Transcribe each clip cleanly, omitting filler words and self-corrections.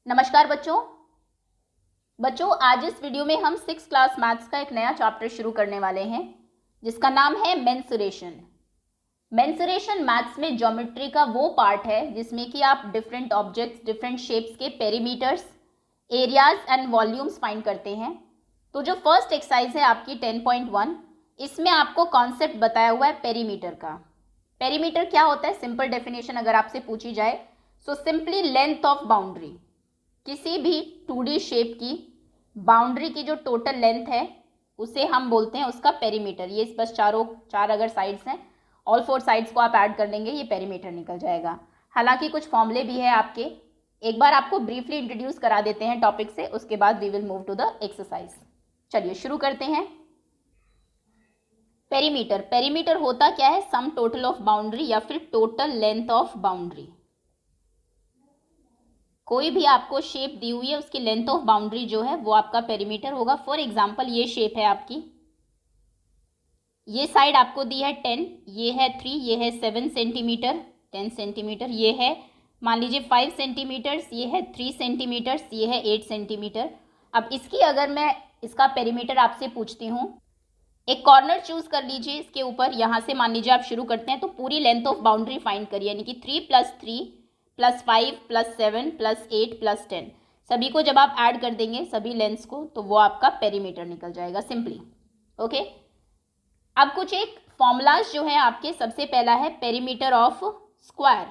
नमस्कार बच्चों आज इस वीडियो में हम 6th क्लास मैथ्स का एक नया चैप्टर शुरू करने वाले हैं जिसका नाम है मेंसुरेशन। मेंसुरेशन मैथ्स में ज्योमेट्री का वो पार्ट है जिसमें कि आप डिफरेंट ऑब्जेक्ट्स, डिफरेंट शेप्स के perimeters, areas and volumes find करते हैं। तो जो फर्स्ट एक्सरसाइज है आपकी 10.1, इसमें आपको कॉन्सेप्ट बताया हुआ है पेरीमीटर का। पेरीमीटर क्या होता है? सिंपल डेफिनेशन अगर आपसे पूछी जाए so simply length of boundary. किसी भी 2D शेप की बाउंड्री की जो टोटल लेंथ है उसे हम बोलते हैं उसका पेरीमीटर। ये बस चार अगर साइड्स हैं, ऑल 4 साइड्स को आप ऐड कर देंगे, ये पेरीमीटर निकल जाएगा। हालांकि कुछ फॉर्मूले भी है आपके, एक बार आपको ब्रीफली इंट्रोड्यूस करा देते हैं टॉपिक से, उसके बाद we will move to the exercise. चलिए शुरू करते हैं। पेरीमीटर होता क्या है? सम टोटल ऑफ बाउंड्री या फिर टोटल लेंथ ऑफ बाउंड्री। कोई भी आपको शेप दी हुई है उसकी लेंथ ऑफ बाउंड्री जो है वो आपका पेरीमीटर होगा। फॉर एग्जांपल ये शेप है आपकी, ये साइड आपको दी है 10, ये है 3, ये है 7 सेंटीमीटर, 10 सेंटीमीटर, ये है मान लीजिए 5 सेंटीमीटर्स, ये है 3 सेंटीमीटर्स, ये है 8 सेंटीमीटर। अब इसकी अगर मैं इसका पेरीमीटर आपसे पूछती हूँ, एक कॉर्नर चूज कर लीजिए इसके ऊपर, यहाँ से मान लीजिए आप शुरू करते हैं तो पूरी लेंथ ऑफ बाउंड्री फाइंड करिए, यानी कि 3 + 3 + 5 + 7 + 8 + 10, सभी को जब आप ऐड कर देंगे सभी लेंथ्स को तो वो आपका पेरीमीटर निकल जाएगा सिंपली। ओके, अब कुछ एक फॉर्मूलाज जो है आपके, सबसे पहला है पेरीमीटर ऑफ स्क्वायर।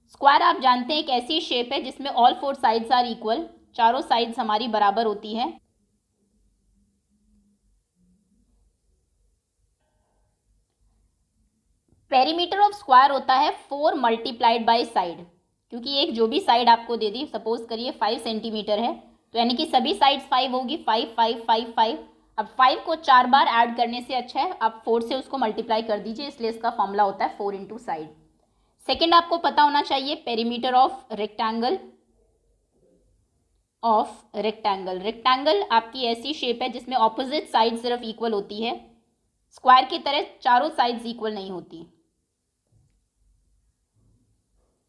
स्क्वायर आप जानते हैं एक ऐसी शेप है जिसमें ऑल 4 साइड्स आर इक्वल, चारों साइड्स हमारी बराबर होती है। पेरीमीटर ऑफ स्क्वायर होता है 4 × साइड, क्योंकि एक जो भी साइड आपको दे दी, सपोज करिए 5 सेंटीमीटर है तो यानी कि सभी साइड्स 5 होगी, 5 5 5 5। अब 5 को 4 बार ऐड करने से अच्छा है आप 4 से उसको मल्टीप्लाई कर दीजिए, इसलिए इसका फॉर्मूला होता है 4 × साइड। सेकेंड आपको पता होना चाहिए पेरीमीटर ऑफ रेक्टेंगल। रेक्टेंगल आपकी ऐसी शेप है जिसमें ऑपोजिट साइड सिर्फ इक्वल होती है, स्क्वायर की तरह चारों साइड्स इक्वल नहीं होती।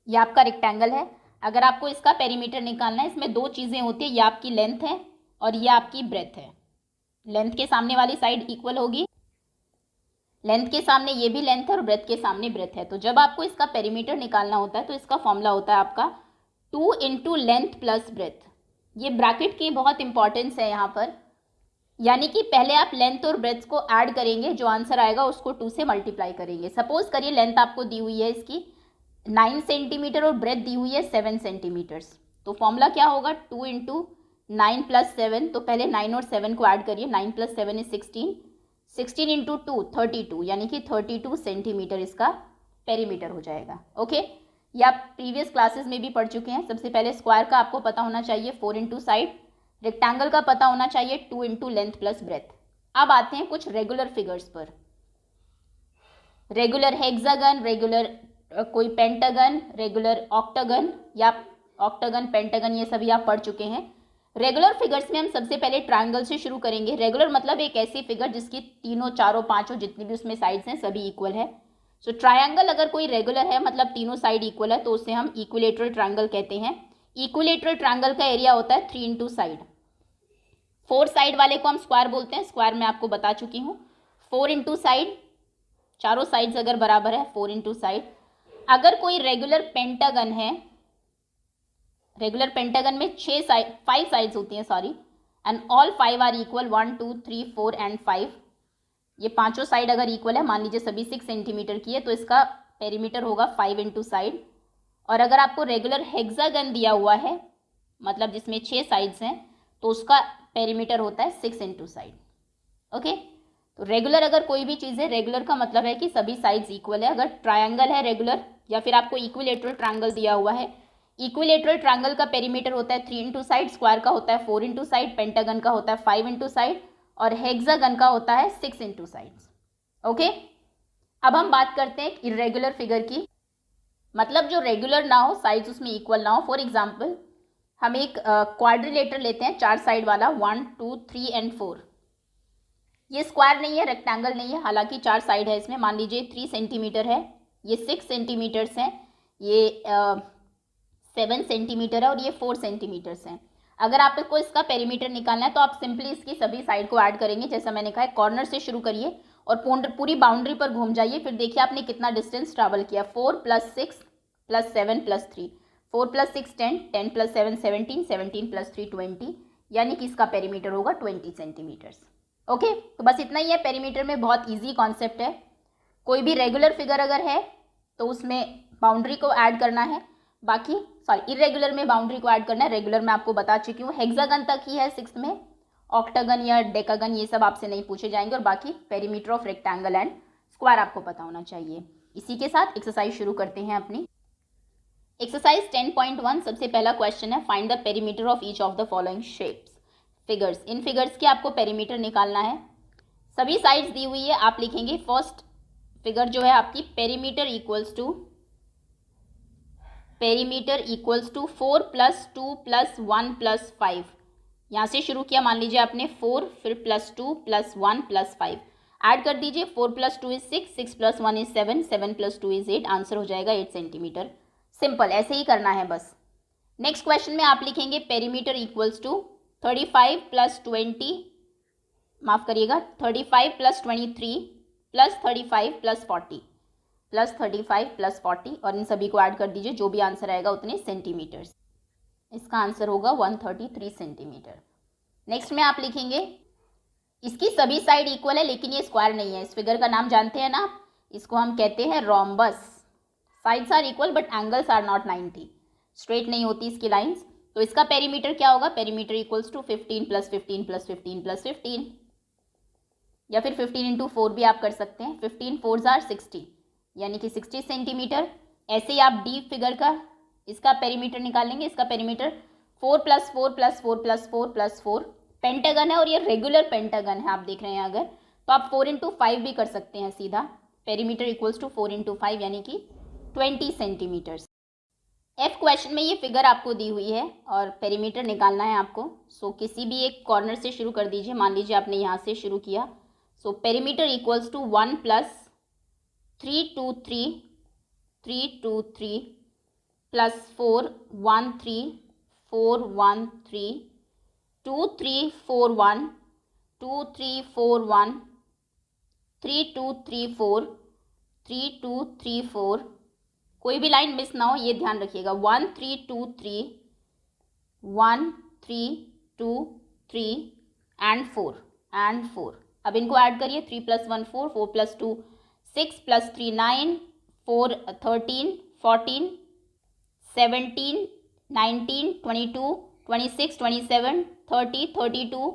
ये आपका रेक्टेंगल है। अगर आपको इसका पेरीमीटर निकालना है, इसमें 2 चीज़ें होती है, ये आपकी लेंथ है और ये आपकी ब्रेथ है। लेंथ के सामने वाली साइड इक्वल होगी, लेंथ के सामने ये भी लेंथ है और ब्रेथ के सामने ब्रेथ है। तो जब आपको इसका पेरीमीटर निकालना होता है तो इसका फॉर्मूला होता है आपका 2 × लेंथ + ब्रेथ। ये ब्रैकेट की बहुत इंपॉर्टेंस है यहाँ पर, यानी कि पहले आप लेंथ और ब्रेथ को ऐड करेंगे, जो आंसर आएगा उसको 2 से मल्टीप्लाई करेंगे। सपोज करिए लेंथ आपको दी हुई है इसकी 9 सेंटीमीटर और ब्रेथ दी हुई है 7 सेंटीमीटर्स, तो फॉर्मूला क्या होगा? 2 × 9 + 7। तो पहले 9 और 7 को ऐड करिए, 9 + 7 = 16, 16 × 2 32, यानी कि 32 सेंटीमीटर इसका पेरीमीटर हो जाएगा। ओके, ये आप प्रीवियस क्लासेस में भी पढ़ चुके हैं। सबसे पहले स्क्वायर का आपको पता होना चाहिए 4 × साइड, रेक्टेंगल का पता होना चाहिए 2 × लेंथ + ब्रेथ। अब आते हैं कुछ रेगुलर फिगर्स पर। रेगुलर हेक्सागन, रेगुलर कोई पेंटागन, रेगुलर ऑक्टागन या ऑक्टागन, पेंटागन, ये सभी आप पढ़ चुके हैं। रेगुलर फिगर्स में हम सबसे पहले ट्रायंगल से शुरू करेंगे। रेगुलर मतलब एक ऐसी फिगर जिसकी तीनों, चारों, पांचों जितनी भी उसमें साइड्स हैं सभी इक्वल है। सो ट्रायंगल अगर कोई रेगुलर है मतलब तीनों साइड इक्वल है तो उसे हम इक्विलेटरल ट्रायंगल कहते हैं। इक्विलेटरल ट्रायंगल का एरिया होता है 3 × साइड। 4 साइड वाले को हम स्क्वायर बोलते हैं, स्क्वायर मैं आपको बता चुकी हूँ। 4 × साइड, चारों साइड्स अगर बराबर है 4 × साइड। अगर कोई रेगुलर पेंटागन है, रेगुलर पेंटागन में 5 साइड्स होती हैं, sorry, and all 5 are equal, 1 2 3 4 and 5, ये पांचों साइड अगर इक्वल है, मान लीजिए सभी 6 सेंटीमीटर की है, तो इसका पेरीमीटर होगा 5 × साइड। और अगर आपको रेगुलर हेक्सागन दिया हुआ है मतलब जिसमें 6 साइड्स हैं तो उसका पेरीमीटर होता है 6 × साइड। ओके, तो रेगुलर अगर कोई भी चीज़ है, रेगुलर का मतलब है कि सभी साइड्स इक्वल है। अगर ट्रायंगल है रेगुलर, या फिर आपको इक्विलेटरल ट्रायंगल दिया हुआ है, इक्विलेटरल ट्रायंगल का पेरीमीटर होता है 3 × साइड, स्क्वायर का होता है 4 × साइड, पेंटागन का होता है 5 × साइड और हेक्सागन का होता है 6 × साइड्स। ओके, अब हम बात करते हैं इर्रेगुलर फिगर की, मतलब जो रेगुलर ना हो, साइड्स उसमें इक्वल ना हो। फॉर एग्जाम्पल हम एक क्वाड्रिलेटर लेते हैं, 4 साइड वाला, 1 2 3 एंड 4। ये स्क्वायर नहीं है, रेक्टेंगल नहीं है, हालांकि 4 साइड है इसमें। मान लीजिए 3 सेंटीमीटर है, ये 6 सेंटीमीटर्स हैं, ये 7 सेंटीमीटर है और ये 4 सेंटीमीटर्स हैं। अगर आपको इसका पेरीमीटर निकालना है तो आप सिंपली इसकी सभी साइड को ऐड करेंगे। जैसा मैंने कहा है, कॉर्नर से शुरू करिए और पूरी बाउंड्री पर घूम जाइए। फिर देखिए आपने कितना डिस्टेंस ट्रैवल किया। 4 + 6 + 7 + 3, 4 + 6 10, 10 + 7 17, 17 + 3 20, यानी कि इसका पेरीमीटर होगा 20 सेंटीमीटर्स। ओके, तो बस इतना ही है। पेरीमीटर में बहुत ईजी कॉन्सेप्ट है। कोई भी रेगुलर फिगर अगर है तो उसमें बाउंड्री को ऐड करना है, बाकी इरेगुलर में बाउंड्री को ऐड करना है। रेगुलर में आपको बता चुकी हूँ, हेक्सागन तक ही है 6th में, ऑक्टागन या डेकागन ये सब आपसे नहीं पूछे जाएंगे, और बाकी perimeter of rectangle and square आपको पता होना चाहिए। इसी के साथ एक्सरसाइज शुरू करते हैं अपनी। एक्सरसाइज 10.1 सबसे पहला क्वेश्चन है, find the perimeter of each of the following shapes. Figures, in figures के आपको पेरीमीटर निकालना है। सभी साइड्स दी हुई है, आप लिखेंगे फर्स्ट फिगर जो है आपकी पेरीमीटर इक्वल्स टू 4 + 2 + 1 + 5। यहाँ से शुरू किया, मान लीजिए आपने 4, फिर +2 + 1 + 5 ऐड कर दीजिए। 4 + 2 = 6, 6 + 1 = 7, 7 + 2 = 8, आंसर हो जाएगा 8 सेंटीमीटर। सिंपल, ऐसे ही करना है बस। नेक्स्ट क्वेश्चन में आप लिखेंगे पेरीमीटर इक्वल्स टू 35 + 20, माफ करिएगा 35 + 23 + 35 + 40 + 35 + 40, और इन सभी को ऐड कर दीजिए। जो भी आंसर आएगा उतने सेंटीमीटर्स, इसका आंसर होगा 133 सेंटीमीटर। नेक्स्ट में आप लिखेंगे, इसकी सभी साइड इक्वल है लेकिन ये स्क्वायर नहीं है। इस फिगर का नाम जानते हैं ना, इसको हम कहते हैं rhombus. Sides are equal but angles are not 90, straight नहीं होती इसकी लाइंस। तो इसका पेरीमीटर क्या होगा? पेरीमीटर इक्वल्स टू 15 + 15 + 15 + 15, या फिर 15 × 4 भी आप कर सकते हैं। 15 4s are 60, यानी कि 60 सेंटीमीटर। ऐसे ही आप डी फिगर का इसका पेरीमीटर निकालेंगे। इसका पेरीमीटर 4 + 4 + 4 + 4 + 4 पेंटागन है, और ये रेगुलर पेंटागन है। आप देख रहे हैं अगर, तो आप 4 × 5 भी कर सकते हैं सीधा। पेरीमीटर इक्वल्स टू 4 × 5, यानी कि 20 सेंटीमीटर्स। एफ क्वेश्चन में ये फिगर आपको दी हुई है और पेरीमीटर निकालना है आपको। सो किसी भी एक कॉर्नर से शुरू कर दीजिए। मान लीजिए आपने यहाँ से शुरू किया। So perimeter equals to 1 + 3 2 3 3 2 3 + 4 1 3 4 1 3 2 3 4 1 2 3 4 1 3 2 3 4 3 2 3 4। कोई भी लाइन मिस ना हो, ये ध्यान रखिएगा। 1 3 2 3 1 3 2 3 एंड 4। अब इनको ऐड करिए। 3 + 1 4, 4 + 2 6 + 3 9, 4 13 14 17 19 22 26 27 30 32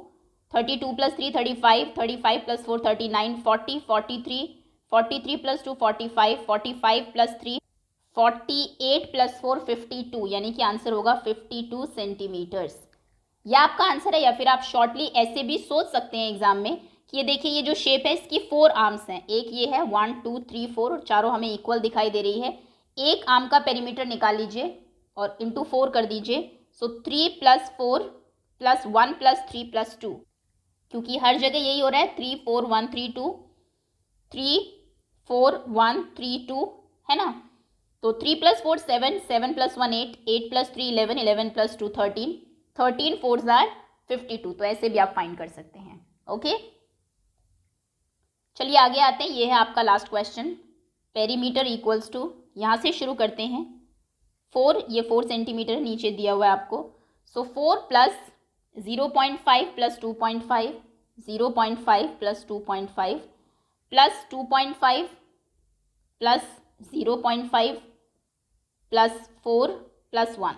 32 + 3 35 35 + 4 39 40 43 43 + 2 45 45 + 3 48 + 4 52, यानी कि आंसर होगा 52 सेंटीमीटर्स। यह आपका आंसर है। या फिर आप शॉर्टली ऐसे भी सोच सकते हैं एग्जाम में कि ये देखिए, ये जो शेप है इसकी 4 आर्म्स हैं। एक ये है 1 2 3 4, और चारों हमें इक्वल दिखाई दे रही है। एक आर्म का पेरीमीटर निकाल लीजिए और इंटू 4 कर दीजिए। सो 3 + 4 + 1 + 3 + 2, क्योंकि हर जगह यही हो रहा है। 3 4 1 3 2, 3 4 1 3 2, है ना। तो 3 + 4 7, 7 + 1 8, 8 + 3 11, 11 + 2 13, 13 4s are 52। तो ऐसे भी आप फाइंड कर सकते हैं। ओके, चलिए आगे आते हैं। ये है आपका last question. Perimeter equals to, यहाँ से शुरू करते हैं। 4, ये 4 सेंटीमीटर नीचे दिया हुआ है आपको। सो 4 + 0.5 + 2.5, 0.5 + 2.5 + 2.5 + 0.5 + 4 + 1।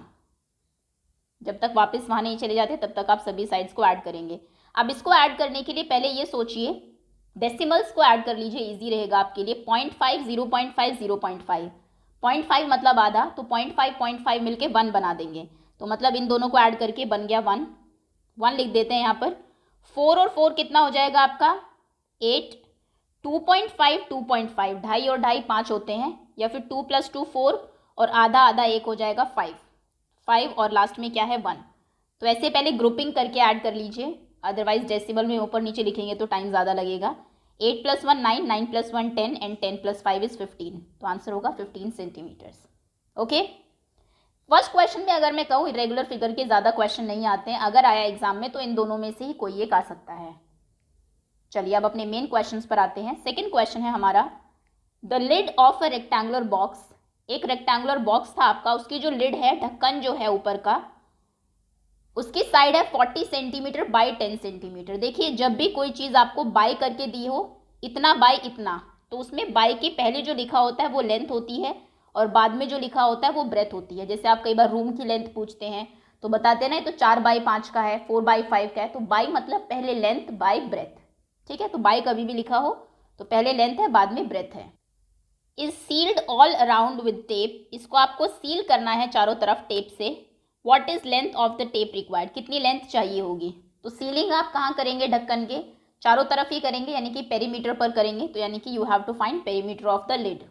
जब तक वापस वहाँ नहीं चले जाते तब तक आप सभी साइड्स को ऐड करेंगे। अब इसको ऐड करने के लिए पहले ये सोचिए, डेसिमल्स को ऐड कर लीजिए, इजी रहेगा आपके लिए। 0.5 0.5 0.5, 0.5 मतलब आधा, तो 0.5 0.5 मिलके 1 बना देंगे। तो मतलब इन दोनों को ऐड करके बन गया 1। 1 लिख देते हैं यहाँ पर। 4 और 4 कितना हो जाएगा आपका? 8। 2.5 2.5, 2.5 और 2.5 5 होते हैं, या फिर 2 + 2 4, और आधा आधा 1 हो जाएगा 5 5, और लास्ट में क्या है 1। तो ऐसे पहले ग्रुपिंग करके ऐड कर लीजिए, अदरवाइज डेसिमल में ऊपर नीचे लिखेंगे तो टाइम ज़्यादा लगेगा। 8 + 1 9, 9 + 1 10, एंड 10 + 5 is 15। तो आंसर होगा 15 सेंटीमीटर्स। ओके, फर्स्ट क्वेश्चन में अगर मैं कहूँ इरेगुलर फिगर के ज़्यादा क्वेश्चन नहीं आते हैं, अगर आया एग्जाम में तो इन दोनों में से ही कोई एक आ सकता है। चलिए अब अपने मेन क्वेश्चंस पर आते हैं। सेकंड क्वेश्चन है हमारा, the lid of a rectangular box. एक रेक्टेंगुलर बॉक्स था आपका, उसकी जो लिड है, ढक्कन जो है ऊपर का, उसकी साइड है 40 सेंटीमीटर बाई 10 सेंटीमीटर। देखिए जब भी कोई चीज़ आपको बाई करके दी हो, इतना बाई इतना, तो उसमें बाई के पहले जो लिखा होता है वो लेंथ होती है और बाद में जो लिखा होता है वो ब्रेथ होती है। जैसे आप कई बार रूम की लेंथ पूछते हैं तो बताते हैं ना, तो 4/5 का है, 4/5 का है, तो बाई मतलब पहले लेंथ बाई ब्रेथ। ठीक है, तो बाई कभी भी लिखा हो तो पहले लेंथ है बाद में ब्रेथ है। Is sealed all around with tape. इसको आपको सील करना है चारों तरफ टेप से। What is length of the tape required. कितनी लेंथ चाहिए होगी। तो सीलिंग आप कहाँ करेंगे, ढक्कन के चारों तरफ ही करेंगे, यानी कि पेरीमीटर पर करेंगे, तो यानी कि you have to find perimeter of the lid.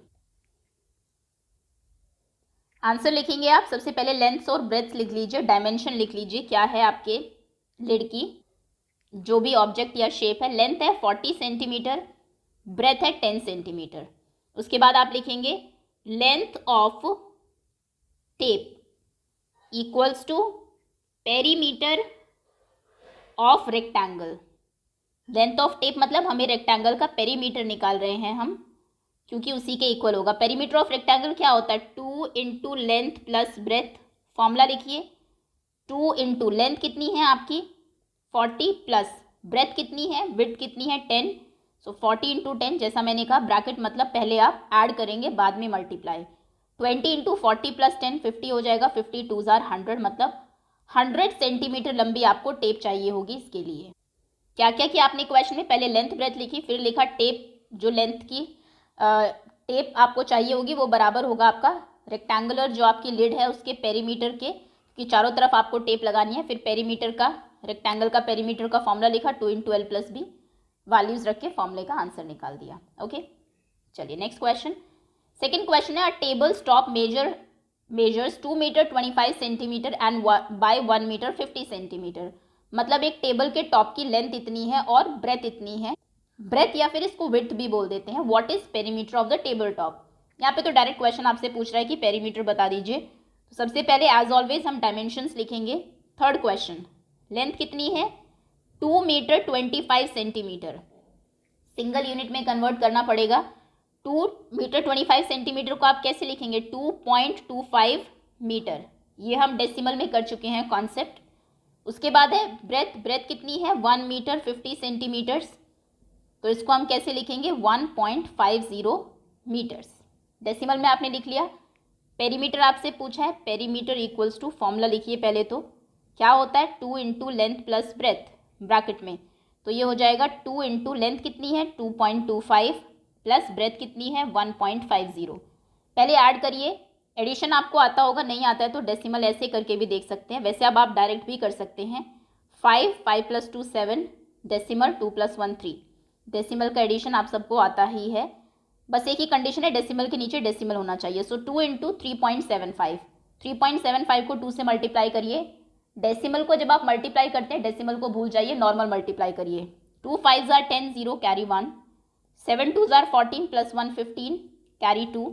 Answer लिखेंगे आप, सबसे पहले लेंथ और ब्रेथ लिख लीजिए, डायमेंशन लिख लीजिए, क्या है आपके लिड की जो भी ऑब्जेक्ट या शेप है। लेंथ है 40 सेंटीमीटर, ब्रेथ है 10 सेंटीमीटर। उसके बाद आप लिखेंगे length of tape equals to perimeter of rectangle. Length of tape मतलब हमें रेक्टेंगल का पेरीमीटर निकाल रहे हैं हम, क्योंकि उसी के इक्वल होगा। पेरीमीटर ऑफ रेक्टेंगल क्या होता है, 2 into length plus breadth. Formula लिखिए, 2 इंटू लेंथ कितनी है आपकी 40 प्लस ब्रेथ कितनी है, विड्थ कितनी है 10, सो 40 इंटू 10, जैसा मैंने कहा ब्रैकेट मतलब पहले आप ऐड करेंगे बाद में मल्टीप्लाई। 20 इंटू 40 प्लस 10 50 हो जाएगा, 50 2 जार 100, मतलब 100 सेंटीमीटर लंबी आपको टेप चाहिए होगी इसके लिए। क्या क्या किया आपने क्वेश्चन में, पहले लेंथ ब्रेथ लिखी, फिर लिखा टेप, जो लेंथ की टेप आपको चाहिए होगी वो बराबर होगा आपका रेक्टेंगुलर जो आपकी लिड है उसके पेरीमीटर के, कि चारों तरफ आपको टेप लगानी है। फिर पेरीमीटर का, रेक्टेंगल का पेरीमीटर का फॉर्मूला लिखा, 2 into L plus b, values रख के फॉर्मूले का आंसर निकाल दिया। ओके, चलिए नेक्स्ट क्वेश्चन। सेकेंड क्वेश्चन है, a table top measures 2 metre 25 centimetre and by 1 metre 50 centimetre. मतलब एक टेबल के टॉप की लेंथ इतनी है और ब्रेथ इतनी है, ब्रेथ या फिर इसको विड्थ भी बोल देते हैं। What is perimeter of the table top. यहाँ पे तो डायरेक्ट क्वेश्चन आपसे पूछ रहा है कि पेरीमीटर बता दीजिए। तो सबसे पहले एज ऑलवेज हम डायमेंशंस लिखेंगे। थर्ड क्वेश्चन, लेंथ कितनी है 2 मीटर 25 सेंटीमीटर, सिंगल यूनिट में कन्वर्ट करना पड़ेगा। 2 मीटर 25 सेंटीमीटर को आप कैसे लिखेंगे, 2.25 मीटर, ये हम डेसिमल में कर चुके हैं कॉन्सेप्ट। उसके बाद है ब्रेथ, ब्रेथ कितनी है 1 मीटर 50 सेंटीमीटर्स, तो इसको हम कैसे लिखेंगे 1.50 मीटर्स, डेसिमल में आपने लिख लिया। पेरीमीटर आपसे पूछा है, पेरीमीटर इक्वल्स टू, फॉर्मूला लिखिए पहले तो, क्या होता है 2 into length plus breadth bracket में, तो ये हो जाएगा 2 इंटू लेंथ कितनी है 2.25 प्लस ब्रेथ कितनी है 1.50। पहले ऐड करिए, एडिशन आपको आता होगा, नहीं आता है तो डेसिमल ऐसे करके भी देख सकते हैं, वैसे अब आप डायरेक्ट भी कर सकते हैं। 5 प्लस 2 7, डेसिमल 2 प्लस 1 3, डेसिमल का एडिशन आप सबको आता ही है, बस एक ही कंडीशन है डेसिमल के नीचे डेसिमल होना चाहिए। सो 2 इंटू 3.75, 3.75 को 2 से मल्टीप्लाई करिए। डेसिमल को जब आप मल्टीप्लाई करते हैं डेसिमल को भूल जाइए, नॉर्मल मल्टीप्लाई करिए। 2 5 jar 10, 0 carry 1, 7 2 jar 14 plus 1 15 carry 2,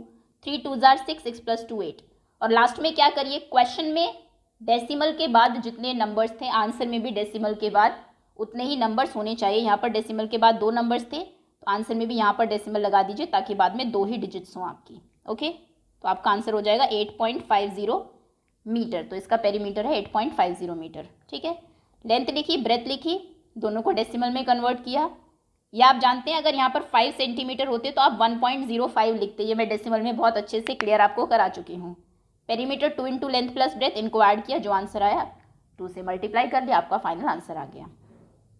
3 2 jar 6, 6 plus 2 8। और लास्ट में क्या करिए, क्वेश्चन में डेसिमल के बाद जितने नंबर्स थे आंसर में भी डेसिमल के बाद उतने ही नंबर्स होने चाहिए। यहाँ पर डेसिमल के बाद 2 नंबर्स थे तो आंसर में भी यहाँ पर डेसिमल लगा दीजिए ताकि बाद में 2 ही डिजिट्स हों आपकी। ओके, तो आपका आंसर हो जाएगा 8.50 मीटर, तो इसका पेरीमीटर है 8.50 मीटर। ठीक है, लेंथ लिखी, ब्रेथ लिखी, दोनों को डेसिमल में कन्वर्ट किया। या आप जानते हैं अगर यहाँ पर 5 सेंटीमीटर होते तो आप 1.05 लिखते, ये मैं डेसिमल में बहुत अच्छे से क्लियर आपको करा चुकी हूँ। Perimeter 2 into length plus breadth, इनको ऐड किया, जो आंसर आया 2 से मल्टीप्लाई कर लिया, आपका फाइनल आंसर आ गया।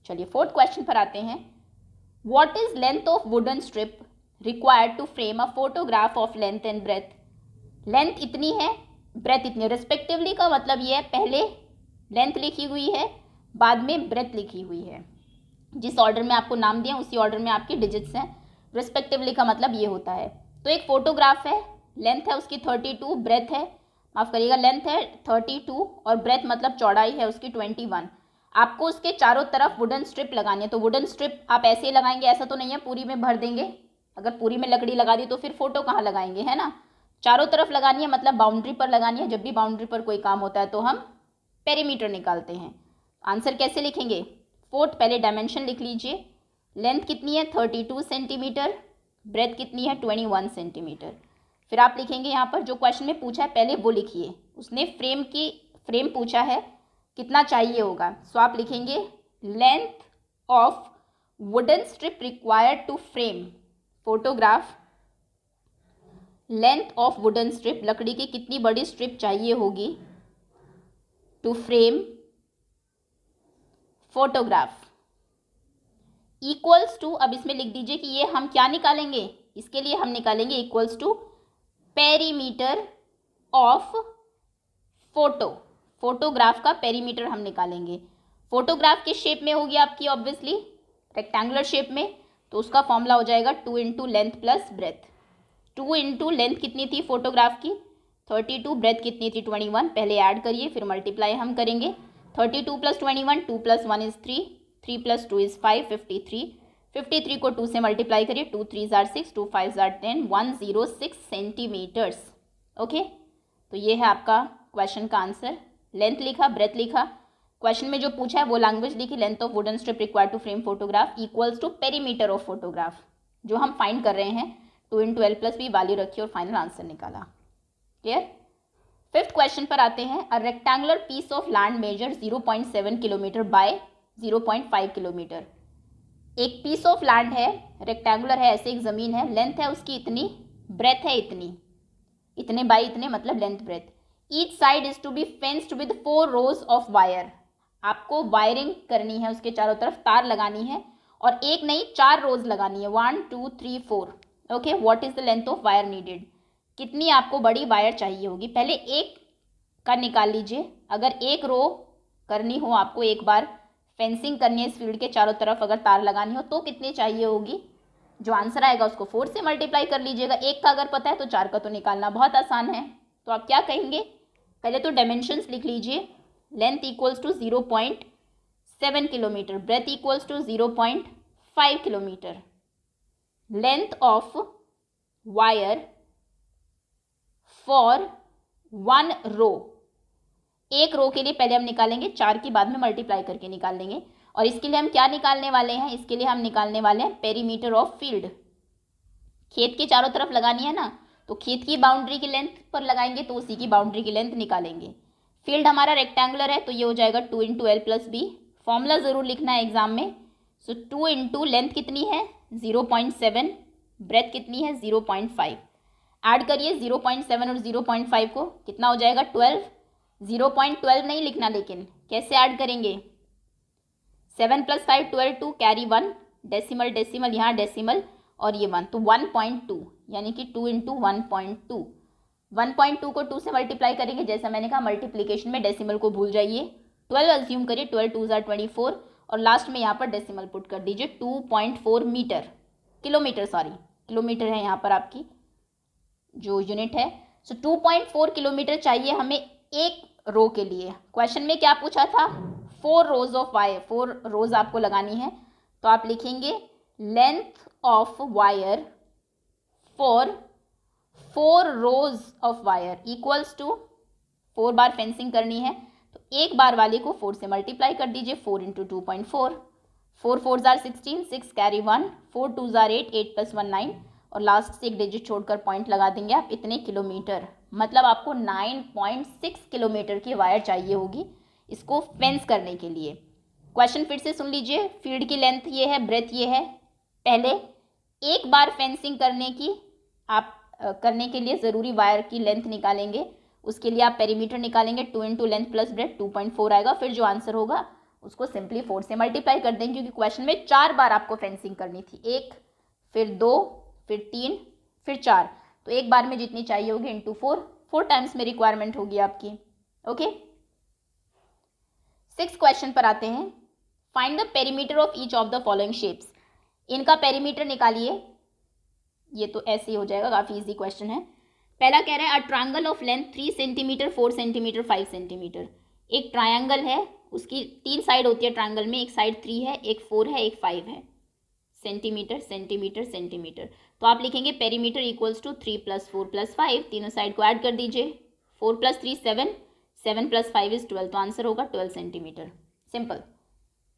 चलिए फोर्थ क्वेश्चन पर आते हैं। What is length of wooden strip required to frame a photograph of length and breadth. Length इतनी है, ब्रेथ इतनी, रिस्पेक्टिवली का मतलब ये है पहले लेंथ लिखी हुई है बाद में ब्रेथ लिखी हुई है, जिस ऑर्डर में आपको नाम दिया उसी ऑर्डर में आपकी डिजिट्स हैं। रिस्पेक्टिवली का मतलब ये होता है, तो एक फोटोग्राफ है, लेंथ है उसकी 32, ब्रेथ है, माफ करिएगा, लेंथ है 32 और ब्रेथ मतलब चौड़ाई है उसकी 21। आपको उसके चारों तरफ वुडन स्ट्रिप लगानी है, तो वुडन स्ट्रिप आप ऐसे ही लगाएंगे, ऐसा तो नहीं है पूरी में भर देंगे, अगर पूरी में लकड़ी लगा दी तो फिर फोटो कहाँ लगाएंगे, है ना। चारों तरफ लगानी है मतलब बाउंड्री पर लगानी है। जब भी बाउंड्री पर कोई काम होता है तो हम पेरीमीटर निकालते हैं। आंसर कैसे लिखेंगे? फोर्थ, पहले डायमेंशन लिख लीजिए। लेंथ कितनी है? 32 सेंटीमीटर। ब्रेथ कितनी है? 21 सेंटीमीटर। फिर आप लिखेंगे यहाँ पर जो क्वेश्चन में पूछा है पहले वो लिखिए। उसने फ्रेम पूछा है कितना चाहिए होगा, सो आप लिखेंगे length of wooden strip required to frame photograph. Length of wooden strip, लकड़ी की कितनी बड़ी स्ट्रिप चाहिए होगी to frame photograph equals to, अब इसमें लिख दीजिए कि ये हम क्या निकालेंगे, इसके लिए हम निकालेंगे equals to perimeter of photograph का पेरीमीटर हम निकालेंगे। फोटोग्राफ किस शेप में होगी आपकी? ऑब्वियसली रेक्टेंगुलर शेप में, तो उसका फॉर्मूला हो जाएगा 2 into length plus breadth. 2 into length कितनी थी फोटोग्राफ की? 32, ब्रेथ कितनी थी? 21। पहले ऐड करिए फिर मल्टीप्लाई हम करेंगे। 32 plus 21, 2 plus 1 is 3, 3 plus 2 is 5, 53। 53 को 2 से मल्टीप्लाई करिए, 2 3 ज़ार 6, 2 5 ज़ार 10, 106 सेंटीमीटर्स। ओके, तो ये है आपका क्वेश्चन का आंसर। लेंथ लिखा, ब्रेथ लिखा, क्वेश्चन में जो पूछा है वो लैंग्वेज लिखी, length of wooden strip required to frame photograph equals to perimeter of photograph, जो हम फाइंड कर रहे हैं 2 into L plus B value रखी और फाइनल आंसर निकाला। क्लियर? फिफ्थ क्वेश्चन पर आते हैं। A rectangular piece of land measure 0.7 kilometre by 0.5 kilometre. एक पीस ऑफ लैंड है, रेक्टेंगुलर है, ऐसे एक ज़मीन है, लेंथ है उसकी इतनी, ब्रेथ है इतनी, इतने बाई इतने मतलब length breadth. Each side is to be fenced with 4 rows of wire. आपको वायरिंग करनी है, उसके चारों तरफ तार लगानी है और एक नहीं 4 रोज लगानी है, 1 2 3 4। Okay, what is the length of wire needed? कितनी आपको बड़ी वायर चाहिए होगी? पहले एक का निकाल लीजिए। अगर एक रो करनी हो आपको, एक बार फेंसिंग करनी है इस फील्ड के चारों तरफ, अगर तार लगानी हो तो कितनी चाहिए होगी? जो आंसर आएगा उसको 4 से मल्टीप्लाई कर लीजिएगा। एक का अगर पता है तो 4 का तो निकालना बहुत आसान है। तो आप क्या कहेंगे? पहले तो डायमेंशंस लिख लीजिए। Length equals to 0.7 kilometre, breadth equals to 0.5 kilometre. Length of wire for 1 row, एक रो के लिए पहले हम निकालेंगे 4 की, बाद में मल्टीप्लाई करके निकाल लेंगे। और इसके लिए हम क्या निकालने वाले हैं? इसके लिए हम निकालने वाले हैं पेरीमीटर ऑफ फील्ड। खेत के चारों तरफ लगानी है ना, तो खेत की बाउंड्री की लेंथ पर लगाएंगे तो उसी की बाउंड्री की लेंथ निकालेंगे। फील्ड हमारा रेक्टेंगुलर है तो ये हो जाएगा 2 into L plus B. Formula ज़रूर लिखना है एग्जाम में। सो 2 इंटू लेंथ कितनी है? 0.7, ब्रेथ कितनी है? 0.5। ऐड करिए 0.7 और 0.5 को, कितना हो जाएगा? 12। 0.12 नहीं लिखना, लेकिन कैसे ऐड करेंगे? 7 प्लस 5 12, 2 कैरी 1, डेसिमल डेसिमल यहाँ डेसिमल और ये 1, तो 1.2, यानी कि 2 इंटू 1.2। 1.2 को 2 से मल्टीप्लाई करेंगे, जैसा मैंने कहा मल्टीप्लीकेशन में डेसिमल को भूल जाइए। 12 अज्यूम करिए, 12 2 ज़ार 24 और लास्ट में यहाँ पर डेसिमल पुट कर दीजिए। 2.4 मीटर, किलोमीटर सॉरी, किलोमीटर है यहाँ पर आपकी जो यूनिट है। सो 2.4 किलोमीटर चाहिए हमें एक रो के लिए। क्वेश्चन में क्या पूछा था? 4 रोज ऑफ वायर, 4 रोज आपको लगानी है, तो आप लिखेंगे length of wire for 4 rows of wire equals to, 4 बार फेंसिंग करनी है तो एक बार वाली को 4 से मल्टीप्लाई कर दीजिए। 4 इंटू 2.4, 4 4 ज़ार 16, 6 कैरी 1, 4 2 ज़ार 8, 8 प्लस 1 9 और लास्ट से एक डिजिट छोड़कर पॉइंट लगा देंगे आप। इतने किलोमीटर, मतलब आपको 9.6 किलोमीटर की वायर चाहिए होगी इसको फेंस करने के लिए। क्वेश्चन फिर से सुन लीजिए। फील्ड की लेंथ ये है, ब्रेथ ये है। पहले एक बार फेंसिंग करने की आप करने के लिए ज़रूरी वायर की लेंथ निकालेंगे, उसके लिए आप पेरीमीटर निकालेंगे। 2 इंटू लेंथ प्लस ब्रेथ 2.4 आएगा। फिर जो आंसर होगा उसको सिंपली 4 से मल्टीप्लाई कर देंगे, क्योंकि क्वेश्चन में 4 बार आपको फेंसिंग करनी थी, 1 फिर 2 फिर 3 फिर 4, तो एक बार में जितनी चाहिए होगी इंटू 4 टाइम्स में रिक्वायरमेंट होगी आपकी। ओके, 6 क्वेश्चन पर आते हैं। Find the perimeter of each of the following shapes. इनका पेरीमीटर निकालिए। ये तो ऐसे ही हो जाएगा, काफ़ी इजी क्वेश्चन है। पहला कह रहा है a triangle of length 3 centimetre 4 centimetre 5 centimetre. एक ट्रायंगल है, उसकी 3 साइड होती है ट्रायंगल में, एक साइड 3 है, एक 4 है, एक 5 है, सेंटीमीटर सेंटीमीटर सेंटीमीटर। तो आप लिखेंगे पेरीमीटर इक्वल्स टू 3 + 4 + 5, तीनों साइड को ऐड कर दीजिए, 4 + 3 7, 7 + 5 इज 12, तो आंसर होगा 12 centimetre. Simple.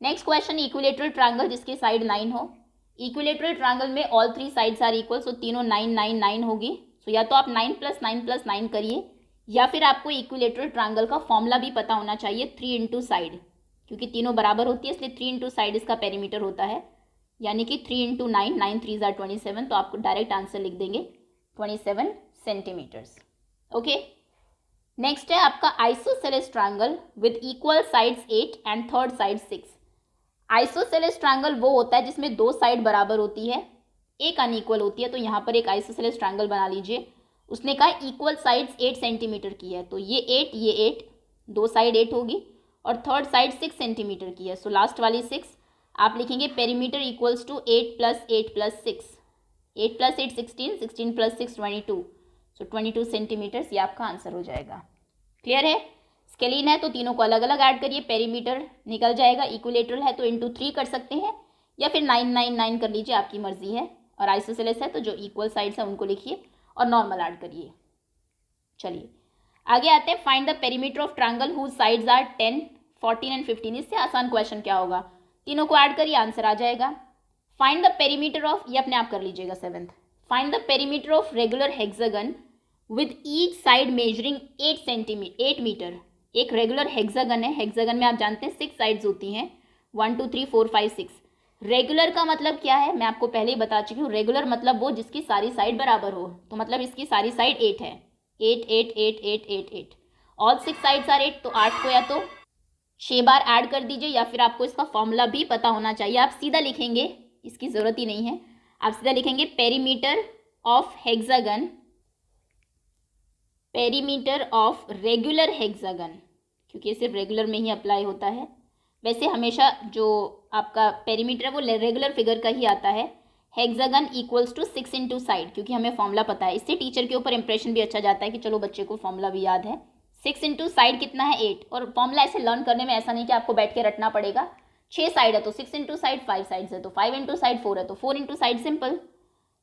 Next question, equilateral triangle जिसकी साइड 9 हो। इक्विलेटरल ट्रायंगल में ऑल 3 साइड्स आर इक्वल, सो तीनों 9 9 9 होगी। सो या तो आप 9 + 9 + 9 करिए, या फिर आपको इक्विलेटरल ट्रायंगल का फॉर्मूला भी पता होना चाहिए, 3 इंटू साइड, क्योंकि तीनों बराबर होती है इसलिए 3 इंटू साइड इसका पेरीमीटर होता है, यानी कि 3 इंटू 9, 9 3 = 27, तो आपको डायरेक्ट आंसर लिख देंगे 27 सेंटीमीटर्स। ओके, नेक्स्ट है आपका isosceles triangle with equal sides 8 and third side 6। Isosceles triangle वो होता है जिसमें दो साइड बराबर होती है, एक अनइक्वल होती है, तो यहाँ पर एक आइसोसेलेस ट्रायंगल बना लीजिए। उसने कहा इक्वल साइड्स 8 सेंटीमीटर की है, तो ये 8 ये 8, दो साइड 8 होगी, और थर्ड साइड 6 सेंटीमीटर की है, सो लास्ट वाली 6। आप लिखेंगे perimeter equals to 8 + 8 + 6, 8 + 8 16, 16 + 6 22, so 22 centimetres, ये आपका आंसर हो जाएगा। क्लियर है? स्केलीन है तो तीनों को अलग अलग ऐड करिए, पेरीमीटर निकल जाएगा, इक्विलेटरल है तो इंटू 3 कर सकते हैं, या फिर 9 9 9 कर लीजिए, आपकी मर्जी है, और आइसोसेलेस है तो जो इक्वल साइड्स है उनको लिखिए और नॉर्मल ऐड करिए। चलिए आगे आते हैं, find the perimeter of triangle whose sides are 10 14 and 15। इससे आसान क्वेश्चन क्या होगा, तीनों को ऐड करिए, आंसर आ जाएगा। फाइंड द पेरीमीटर ऑफ, ये अपने आप कर लीजिएगा 7th, find the perimeter of regular hexagon with each side measuring 8 metre. एक रेगुलर हेक्सागन है, हेक्सागन में आप जानते हैं 6 साइड्स होती हैं, 1 2 3 4 5 6। रेगुलर का मतलब क्या है, मैं आपको पहले ही बता चुकी हूँ, रेगुलर मतलब वो जिसकी सारी साइड बराबर हो, तो मतलब इसकी सारी साइड 8 है, 8 8 8 8 8 8, ऑल 6 साइड्स आर 8, तो 8 को या तो 6 बार ऐड कर दीजिए, या फिर आपको इसका फॉर्मूला भी पता होना चाहिए, आप सीधा लिखेंगे, इसकी ज़रूरत ही नहीं है, आप सीधा लिखेंगे perimeter of hexagon, perimeter of regular hexagon, क्योंकि ये सिर्फ रेगुलर में ही अप्लाई होता है। वैसे हमेशा जो आपका पेरीमीटर है वो रेगुलर फिगर का ही आता है। Hexagon equals to 6 into side, क्योंकि हमें फॉर्मूला पता है, इससे टीचर के ऊपर इंप्रेशन भी अच्छा जाता है कि चलो बच्चे को फॉर्मूला भी याद है। 6 इंटू साइड कितना है 8, और फॉर्मूला ऐसे लर्न करने में ऐसा नहीं कि आपको बैठ के रटना पड़ेगा। 6 साइड है तो 6 इंटू साइड, 5 साइड्स है तो 5 इंटू साइड, 4 है तो 4 into side, simple.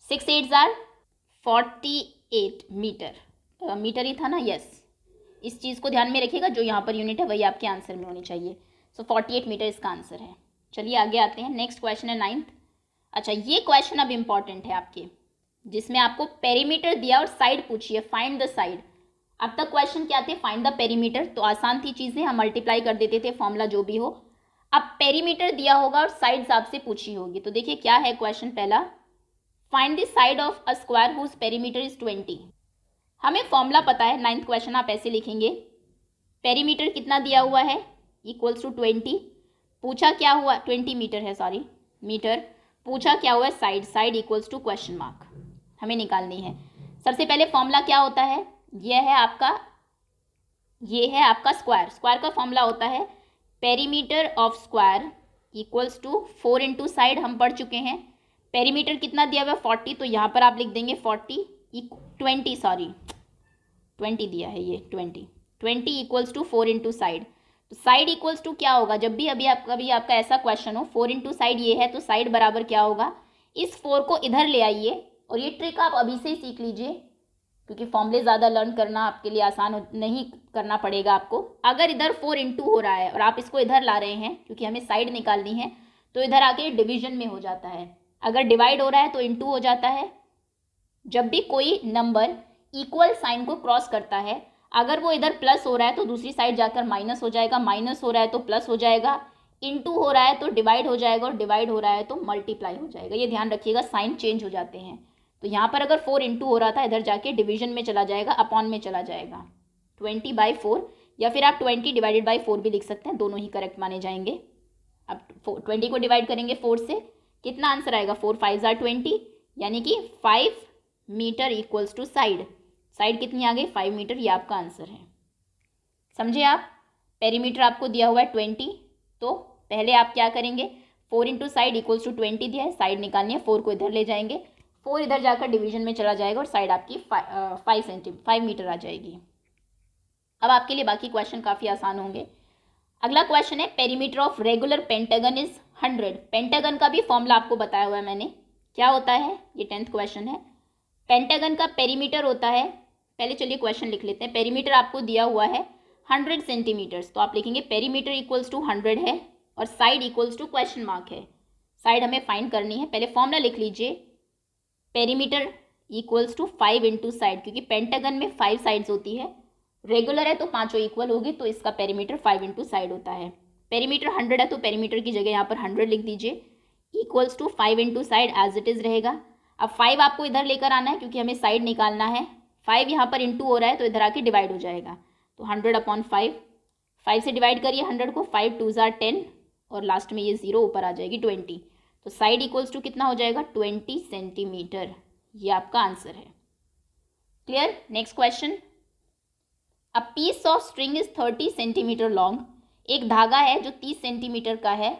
6 8 = 48 meter, meter ही था ना, यस, इस चीज़ को ध्यान में रखिएगा, जो यहाँ पर यूनिट है वही आपके आंसर में होनी चाहिए, सो 48 मीटर इसका आंसर है। चलिए आगे आते हैं, नेक्स्ट क्वेश्चन है 9th। अच्छा, ये क्वेश्चन अब इंपॉर्टेंट है आपके, जिसमें आपको पेरीमीटर दिया और साइड पूछिए, फाइंड द साइड। अब तक क्वेश्चन क्या थे, फाइंड द पेरीमीटर, तो आसान थी चीज़ें, हम मल्टीप्लाई कर देते थे, फॉर्मूला जो भी हो। अब पेरीमीटर दिया होगा और साइड्स आपसे पूछी होगी, तो देखिए क्या है क्वेश्चन पहला, find the side of a square whose perimeter is 20। हमें फॉर्मूला पता है, 9th क्वेश्चन आप ऐसे लिखेंगे, पेरीमीटर कितना दिया हुआ है इक्वल्स टू 20, पूछा क्या हुआ, 20 मीटर है, सॉरी मीटर, पूछा क्या हुआ है side, side equals to question mark, हमें निकालनी है। सबसे पहले फॉर्मूला क्या होता है, ये है आपका स्क्वायर, स्क्वायर का फॉर्मूला होता है perimeter of square equals to 4 into side, हम पढ़ चुके हैं। पेरीमीटर कितना दिया हुआ है 40, तो यहाँ पर आप लिख देंगे 20 दिया है, ये 20 इक्वल्स टू 4 इंटू साइड, तो साइड इक्वल्स टू क्या होगा, जब भी आपका ऐसा क्वेश्चन हो, 4 इंटू साइड ये है, तो साइड बराबर क्या होगा, इस 4 को इधर ले आइए, और ये ट्रिक आप अभी से ही सीख लीजिए, क्योंकि फॉर्मूले ज़्यादा लर्न करना आपके लिए आसान नहीं करना पड़ेगा आपको। अगर इधर 4 इंटू हो रहा है और आप इसको इधर ला रहे हैं, क्योंकि हमें साइड निकालनी है, तो इधर आके डिवीजन में हो जाता है, अगर डिवाइड हो रहा है तो इंटू हो जाता है। जब भी कोई नंबर इक्वल साइन को क्रॉस करता है, अगर वो इधर प्लस हो रहा है तो दूसरी साइड जाकर माइनस हो जाएगा, माइनस हो रहा है तो प्लस हो जाएगा, इंटू हो रहा है तो डिवाइड हो जाएगा, और डिवाइड हो रहा है तो मल्टीप्लाई हो जाएगा, ये ध्यान रखिएगा, साइन चेंज हो जाते हैं। तो यहाँ पर अगर 4 इंटू हो रहा था, इधर जाके डिवीजन में चला जाएगा, अपॉन में चला जाएगा, 20/4, या फिर आप 20/4 भी लिख सकते हैं, दोनों ही करेक्ट माने जाएंगे। अब 20 को डिवाइड करेंगे 4 से, कितना आंसर आएगा, 4 5 = 20, यानी कि 5 metre equals to side, side कितनी आ गई 5 मीटर, ये आपका आंसर है। समझे आप, पेरीमीटर आपको दिया हुआ है 20, तो पहले आप क्या करेंगे, 4 इंटू साइड इक्वल्स टू 20 दिया है, साइड निकालनी है, 4 को इधर ले जाएंगे, 4 इधर जाकर डिवीजन में चला जाएगा, और साइड आपकी 5 मीटर आ जाएगी। अब आपके लिए बाकी क्वेश्चन काफ़ी आसान होंगे। अगला क्वेश्चन है, perimeter of regular pentagon is 100। Pentagon का भी फॉर्मूला आपको बताया हुआ है मैंने, क्या होता है, ये 10th क्वेश्चन है। पेंटागन का पेरीमीटर होता है, पहले चलिए क्वेश्चन लिख लेते हैं। पेरीमीटर आपको दिया हुआ है 100 सेंटीमीटर्स, तो आप लिखेंगे पेरीमीटर इक्वल्स टू 100 है और side equals to question mark है, साइड हमें फाइंड करनी है। पहले फॉर्मूला लिख लीजिए, perimeter equals to 5 into side, क्योंकि पेंटागन में 5 साइड्स होती है, रेगुलर है तो पाँचों इक्वल होगी, तो इसका पेरीमीटर 5 इंटू साइड होता है। पेरीमीटर 100 है तो पेरीमीटर की जगह यहाँ पर 100 लिख दीजिए, equals to 5 into side as it is रहेगा। अब 5 आपको इधर लेकर आना है क्योंकि हमें साइड निकालना है, 5 यहाँ पर इंटू हो रहा है तो इधर आके डिवाइड हो जाएगा, तो 100/5, 5 से डिवाइड करिए 100 को, 5 2 ज़ार 10 और लास्ट में ये 0 ऊपर आ जाएगी 20, तो साइड इक्वल्स टू कितना हो जाएगा 20 सेंटीमीटर, ये आपका आंसर है। Clear. Next question, a piece of string is 30 centimetre long, एक धागा है जो 30 सेंटीमीटर का है।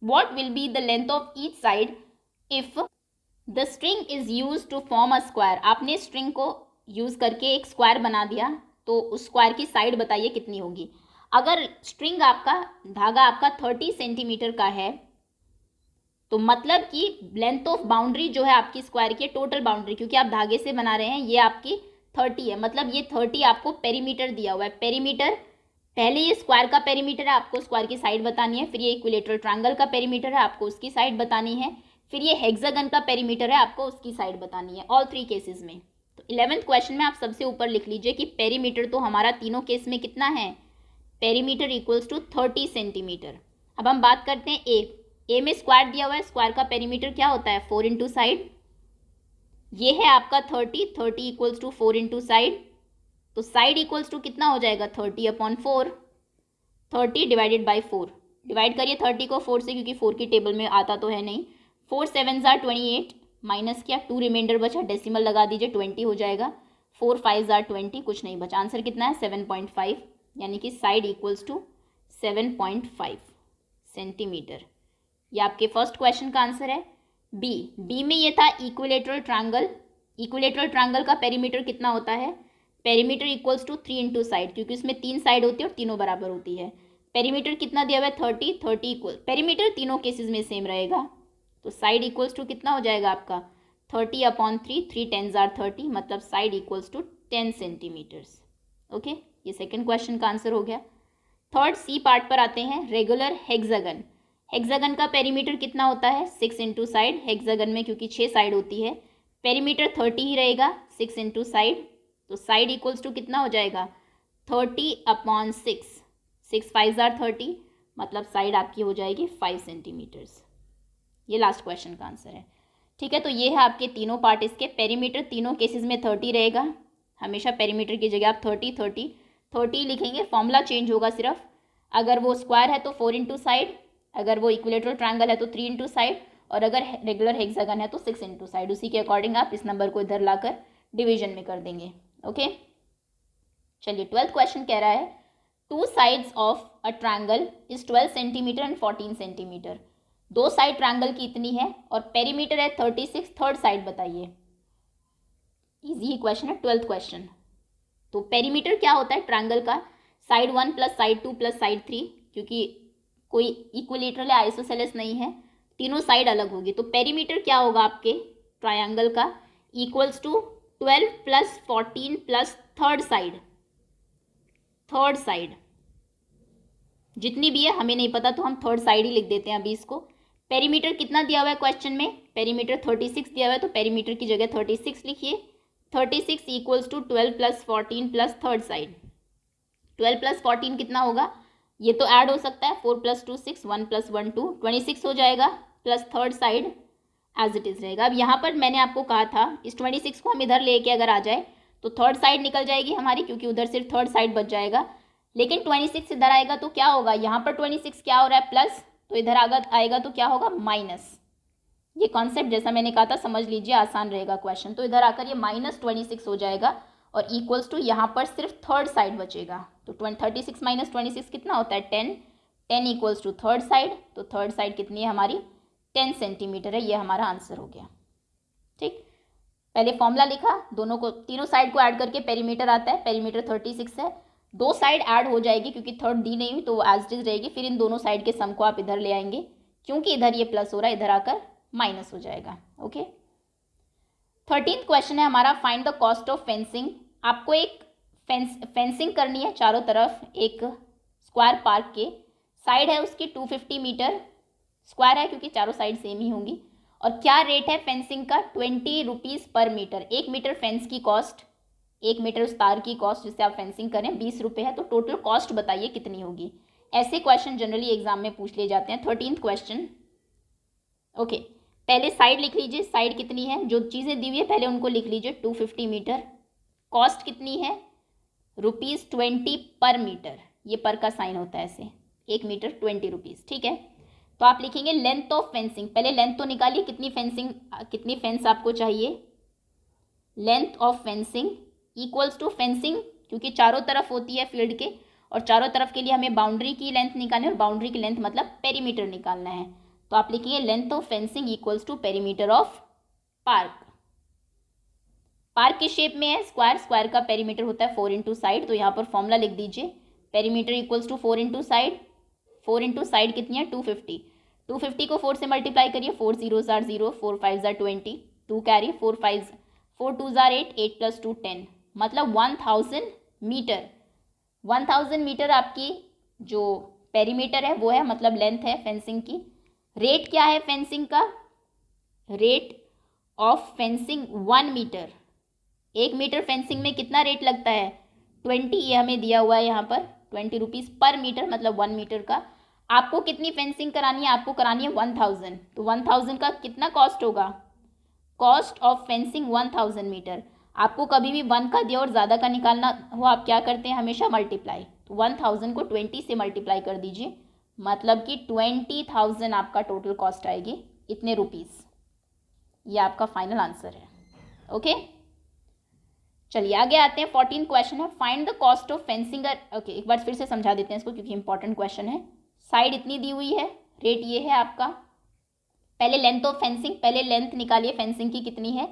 What will be the length of each side if the string is use to form a square, आपने स्ट्रिंग को यूज करके एक स्क्वायर बना दिया, तो उस स्क्वायर की साइड बताइए कितनी होगी। अगर स्ट्रिंग आपका, धागा आपका 30 सेंटीमीटर का है, तो मतलब कि लेंथ ऑफ बाउंड्री जो है आपकी स्क्वायर की, टोटल बाउंड्री, क्योंकि आप धागे से बना रहे हैं, ये आपकी 30 है, मतलब ये 30 आपको पेरीमीटर दिया हुआ है। पेरीमीटर, पहले ये स्क्वायर का पेरीमीटर है, आपको स्क्वायर की साइड बतानी है, फिर ये इक्विलेटरल ट्रायंगल का पेरीमीटर है, आपको उसकी साइड बतानी है, फिर ये हेक्सागन का पेरीमीटर है, आपको उसकी साइड बतानी है, ऑल 3 केसेस में। तो 11th क्वेश्चन में आप सबसे ऊपर लिख लीजिए कि पेरीमीटर तो हमारा तीनों केस में कितना है, पेरीमीटर इक्वल्स टू 30 सेंटीमीटर। अब हम बात करते हैं ए में स्क्वायर दिया हुआ है, स्क्वायर का पेरीमीटर क्या होता है 4 इंटू साइड, ये है आपका 30 इक्वल्स टू 4 इंटू साइड, तो साइड इक्वल्स टू कितना हो जाएगा 30/4, 30 डिवाइडेड बाई 4, डिवाइड करिए 30 को 4 से, क्योंकि 4 की टेबल में आता तो है नहीं, 4 7 ज़ार 28, माइनस किया 2 रिमाइंडर बचा, डेसिमल लगा दीजिए 20 हो जाएगा, 4 5 ज़ार 20, कुछ नहीं बचा, आंसर कितना है 7.5, यानी कि साइड इक्वल्स टू 7.5 सेंटीमीटर। ये आपके फर्स्ट क्वेश्चन का आंसर है। बी में ये था इक्विलेटरल ट्रायंगल, इक्विलेटरल ट्रायंगल का पेरीमीटर कितना होता है, perimeter equals to 3 into side, क्योंकि उसमें 3 साइड होती है और तीनों बराबर होती है। पेरीमीटर कितना दिया हुआ है 30 इक्वल, पेरीमीटर तीनों केसेस में सेम रहेगा, तो साइड इक्वल्स टू कितना हो जाएगा आपका 30/3, 3 10 ज़ार 30, मतलब side equals to 10 centimetres. Okay, ये सेकंड क्वेश्चन का आंसर हो गया। थर्ड सी पार्ट पर आते हैं, रेगुलर हेक्सागन। हेक्सागन का पेरीमीटर कितना होता है 6 इंटू साइड, हेक्सागन में क्योंकि 6 साइड होती है, पेरीमीटर 30 ही रहेगा, 6 इंटू साइड, तो साइड इक्वल्स टू कितना हो जाएगा 30/6, 6 5 ज़ार 30, मतलब साइड आपकी हो जाएगी 5 सेंटीमीटर्स। ये लास्ट क्वेश्चन का आंसर है। ठीक है, तो ये है आपके तीनों पार्ट, इसके पेरीमीटर तीनों केसेस में 30 रहेगा, हमेशा पेरीमीटर की जगह आप 30 लिखेंगे, फॉर्मूला चेंज होगा सिर्फ, अगर वो स्क्वायर है तो 4 इंटू साइड, अगर वो इक्विलेटरल ट्रायंगल है तो 3 इंटू साइड, और अगर रेगुलर हेक्सागन है तो 6 इंटू साइड, उसी के अकॉर्डिंग आप इस नंबर को इधर लाकर डिवीजन में कर देंगे। ओके, चलिए 12th क्वेश्चन कह रहा है 2 sides of a triangle is 12 centimetre and 14 centimetre, 2 side triangle की इतनी है और पेरीमीटर है 36, थर्ड साइड बताइए। इजी ही क्वेश्चन है 12th क्वेश्चन। तो पेरीमीटर क्या होता है ट्रायंगल का, side 1 plus side 2 plus side 3, क्योंकि कोई इक्विलेटरल या आइसोसेलेस नहीं है, तीनों साइड अलग होगी, तो पेरीमीटर क्या होगा आपके ट्रायंगल का equals to 12 plus 14 plus third side जितनी भी है हमें नहीं पता, तो हम थर्ड साइड ही लिख देते हैं अभी इसको। पेरीमीटर कितना दिया हुआ है क्वेश्चन में, पेरीमीटर 36 दिया हुआ है, तो पेरीमीटर की जगह 36 लिखिए, 36 equals to 12 plus 14 plus third side, 12 plus 14 कितना होगा, ये तो ऐड हो सकता है, 4 + 2 6, 1 + 1 2, 26 हो जाएगा, plus third side as it is रहेगा। अब यहाँ पर मैंने आपको कहा था इस 26 को हम इधर लेके अगर आ जाए तो थर्ड साइड निकल जाएगी हमारी, क्योंकि उधर सिर्फ थर्ड साइड बच जाएगा, लेकिन 26 इधर आएगा तो क्या होगा, यहाँ पर 26 क्या हो रहा है प्लस, तो इधर आएगा तो क्या होगा माइनस। ये कॉन्सेप्ट जैसा मैंने कहा था समझ लीजिए, आसान रहेगा क्वेश्चन, तो इधर आकर ये -26 हो जाएगा और इक्वल्स टू यहाँ पर सिर्फ थर्ड साइड बचेगा, तो 36 - 26 कितना होता है 10 इक्वल्स टू थर्ड साइड, तो थर्ड साइड कितनी है हमारी 10 सेंटीमीटर है, ये हमारा आंसर हो गया। ठीक, पहले फॉर्मूला लिखा, दोनों को तीनों साइड को ऐड करके पेरीमीटर आता है, पेरीमीटर 36 है, 2 साइड ऐड हो जाएगी क्योंकि थर्ड दी नहीं हुई तो वो एज इट इज रहेगी, फिर इन दोनों साइड के सम को आप इधर ले आएंगे, क्योंकि इधर ये प्लस हो रहा है इधर आकर माइनस हो जाएगा। ओके, 13th क्वेश्चन है हमारा, find the cost of fencing. आपको एक फेंसिंग करनी है चारों तरफ, एक स्क्वायर पार्क के। साइड है उसकी 250 मीटर, स्क्वायर है क्योंकि चारों साइड सेम ही होंगी। और क्या रेट है फेंसिंग का, 20 रुपीज़ पर मीटर। 1 मीटर फेंस की कॉस्ट, 1 मीटर उस तार की कॉस्ट जिससे आप फेंसिंग करें 20 रुपये है। तो टोटल कॉस्ट बताइए कितनी होगी। ऐसे क्वेश्चन जनरली एग्जाम में पूछ लिए जाते हैं। 13th question. ओके, पहले साइड लिख लीजिए, साइड कितनी है, जो चीज़ें दी हुई है पहले उनको लिख लीजिए। 250 मीटर, कॉस्ट कितनी है, ₹20 पर मीटर। ये पर का साइन होता है ऐसे, 1 मीटर 20 रुपीज़, ठीक है। तो आप लिखेंगे लेंथ ऑफ फेंसिंग। पहले लेंथ तो निकालिए, कितनी फेंस आपको चाहिए। Length of fencing equals to fencing, क्योंकि चारों तरफ होती है फील्ड के, और चारों तरफ के लिए हमें बाउंड्री की लेंथ निकालनी है, और बाउंड्री की लेंथ मतलब पेरीमीटर निकालना है। तो आप लिखेंगे length of fencing equals to perimeter of park. Park की शेप में है स्क्वायर, स्क्वायर का पेरीमीटर होता है 4 इंटू साइड। तो यहाँ पर फॉर्मूला लिख दीजिए, perimeter equals to 4 into side. 4 into side कितनी है, 250। 250 को 4 से मल्टीप्लाई करिए, 4 0 जार 0, 4 5 जार 20, 2 कैरी, 4 2 जार 8, 8 + 2 10, मतलब 1000 मीटर। 1000 मीटर आपकी जो पेरीमीटर है वो है, मतलब लेंथ है फेंसिंग की। रेट क्या है फेंसिंग का, rate of fencing 1 metre. 1 metre fencing में कितना रेट लगता है, 20। ये हमें दिया हुआ है यहाँ पर 20 रुपीज़ पर मीटर, मतलब 1 मीटर का। आपको कितनी फेंसिंग करानी है, आपको करानी है 1000। तो 1000 का कितना कॉस्ट होगा, कॉस्ट ऑफ फेंसिंग 1000 मीटर। आपको कभी भी 1 का दिया और ज़्यादा का निकालना हो, आप क्या करते हैं हमेशा मल्टीप्लाई। तो 1000 को 20 से मल्टीप्लाई कर दीजिए, मतलब कि 20,000 आपका टोटल कॉस्ट आएगी, इतने रुपीज़। ये आपका फाइनल आंसर है। ओके, चलिए आगे आते हैं। 14th क्वेश्चन है, find the cost of fencing. Okay, एक बार फिर से समझा देते हैं इसको क्योंकि इंपॉर्टेंट क्वेश्चन है। साइड इतनी दी हुई है, रेट ये है आपका। पहले लेंथ ऑफ फेंसिंग, पहले लेंथ निकालिए फेंसिंग की कितनी है।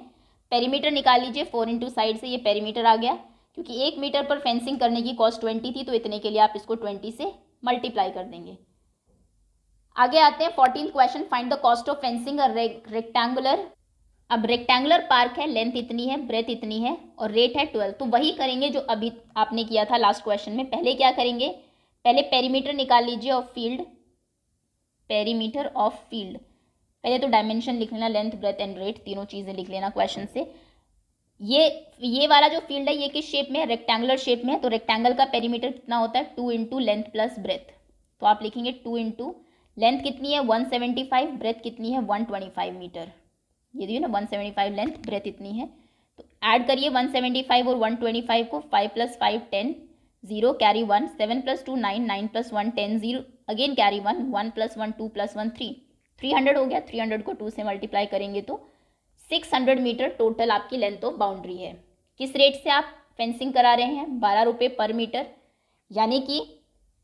पेरीमीटर निकाल लीजिए, 4 इंटू साइड से, ये पेरीमीटर आ गया। क्योंकि 1 मीटर पर फेंसिंग करने की कॉस्ट 20 थी, तो इतने के लिए आप इसको 20 से मल्टीप्लाई कर देंगे। आगे आते हैं 14th question, find the cost of fencing rectangular. अब रेक्टेंगुलर पार्क है, लेंथ इतनी है, ब्रेथ इतनी है, और रेट है 12। तो वही करेंगे जो अभी आपने किया था लास्ट क्वेश्चन में। पहले क्या करेंगे, पहले पेरीमीटर निकाल लीजिए of field, perimeter of field. पहले तो डायमेंशन लिख लेना, लेंथ ब्रेथ एंड रेट, तीनों चीज़ें लिख लेना क्वेश्चन से। ये वाला जो फील्ड है ये किस शेप में है, रेक्टेंगुलर शेप में है। तो रेक्टेंगल का पेरीमीटर कितना होता है, 2 इंटू लेंथ प्लस ब्रेथ। तो आप लिखेंगे 2 इंटू लेंथ कितनी है 175, ब्रेथ कितनी है 125 मीटर। ये दिए ना 175 लेंथ, ब्रेथ इतनी है। तो ऐड करिए 175 और 125 को, 5 + 5 10, 0 कैरी 1, 7 + 2 9, 9 + 1 10, 0 अगेन कैरी 1, 1 + 1 2 + 1 3, 300 हो गया। 300 को 2 से मल्टीप्लाई करेंगे तो 600 मीटर टोटल आपकी लेंथ ऑफ बाउंड्री है। किस रेट से आप फेंसिंग करा रहे हैं, 12 रुपये पर मीटर। यानी कि